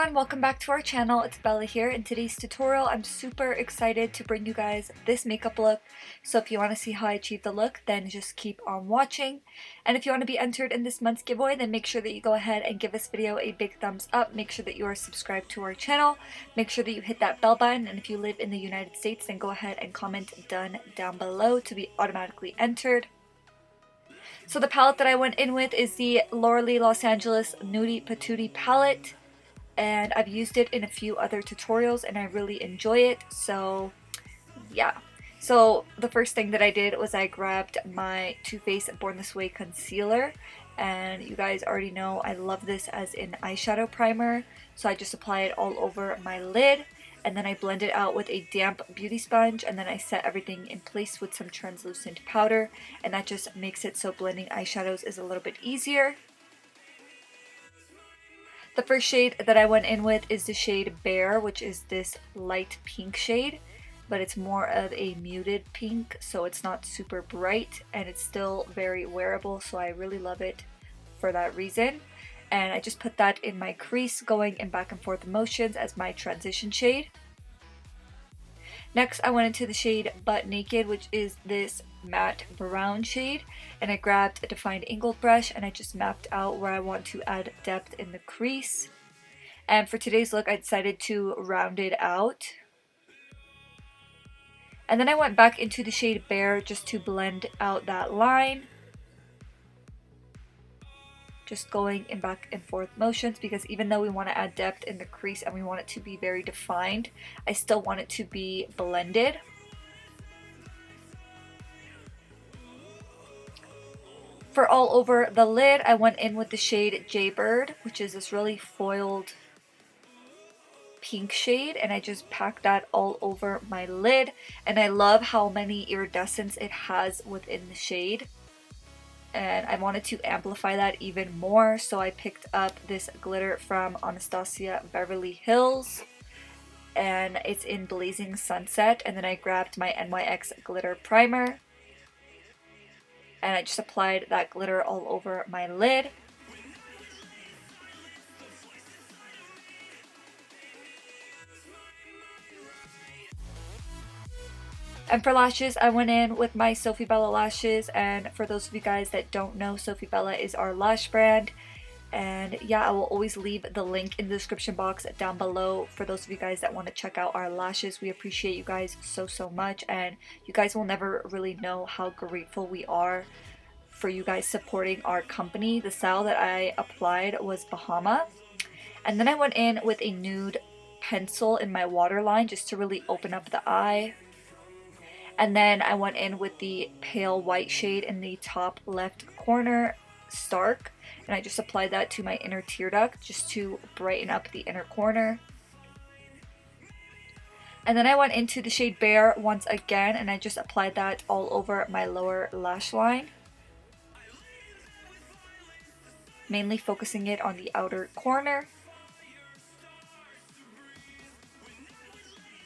everyone, welcome back to our channel. It's Bella here. In today's tutorial, I'm super excited to bring you guys this makeup look. So if you want to see how I achieve the look, then just keep on watching. And if you want to be entered in this month's giveaway, then make sure that you go ahead and give this video a big thumbs up. Make sure that you are subscribed to our channel. Make sure that you hit that bell button. And if you live in the United States, then go ahead and comment done down below to be automatically entered. So the palette that I went in with is the Lauralee Los Angeles Nudie Patootie palette. And I've used it in a few other tutorials and I really enjoy it, so yeah. So the first thing that I did was I grabbed my Too Faced Born This Way concealer, and you guys already know I love this as an eyeshadow primer, so I just apply it all over my lid and then I blend it out with a damp beauty sponge, and then I set everything in place with some translucent powder, and that just makes it so blending eyeshadows is a little bit easier. The first shade that I went in with is the shade Bear, which is this light pink shade, but it's more of a muted pink, so it's not super bright and it's still very wearable, so I really love it for that reason. And I just put that in my crease, going in back and forth motions as my transition shade. Next, I went into the shade Butt Naked, which is this matte brown shade, and I grabbed a defined angled brush and I just mapped out where I want to add depth in the crease. And for today's look, I decided to round it out. And then I went back into the shade Bear just to blend out that line. Just going in back and forth motions, because even though we want to add depth in the crease and we want it to be very defined, I still want it to be blended. For all over the lid, I went in with the shade Jaybird, which is this really foiled pink shade, and I just packed that all over my lid. And I love how many iridescence it has within the shade, and I wanted to amplify that even more, so I picked up this glitter from Anastasia Beverly Hills, and it's in Blazing Sunset. And then I grabbed my NYX glitter primer and I just applied that glitter all over my lid. And for lashes, I went in with my Sophie Bella lashes, and for those of you guys that don't know, Sophie Bella is our lash brand. And yeah, I will always leave the link in the description box down below for those of you guys that want to check out our lashes. We appreciate you guys so much, and you guys will never really know how grateful we are for you guys supporting our company. The style that I applied was Bahama. And then I went in with a nude pencil in my waterline just to really open up the eye. And then I went in with the pale white shade in the top left corner, Stark, and I just applied that to my inner tear duct just to brighten up the inner corner. And then I went into the shade Bear once again, and I just applied that all over my lower lash line, mainly focusing it on the outer corner.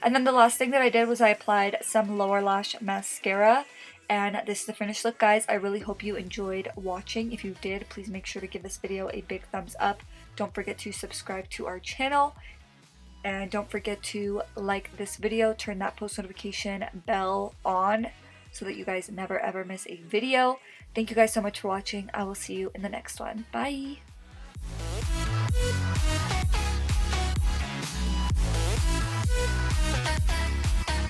And then the last thing that I did was I applied some lower lash mascara, and this is the finished look, guys. I really hope you enjoyed watching. If you did, please make sure to give this video a big thumbs up. Don't forget to subscribe to our channel, and don't forget to like this video, turn that post notification bell on so that you guys never ever miss a video. Thank you guys so much for watching. I will see you in the next one. Bye!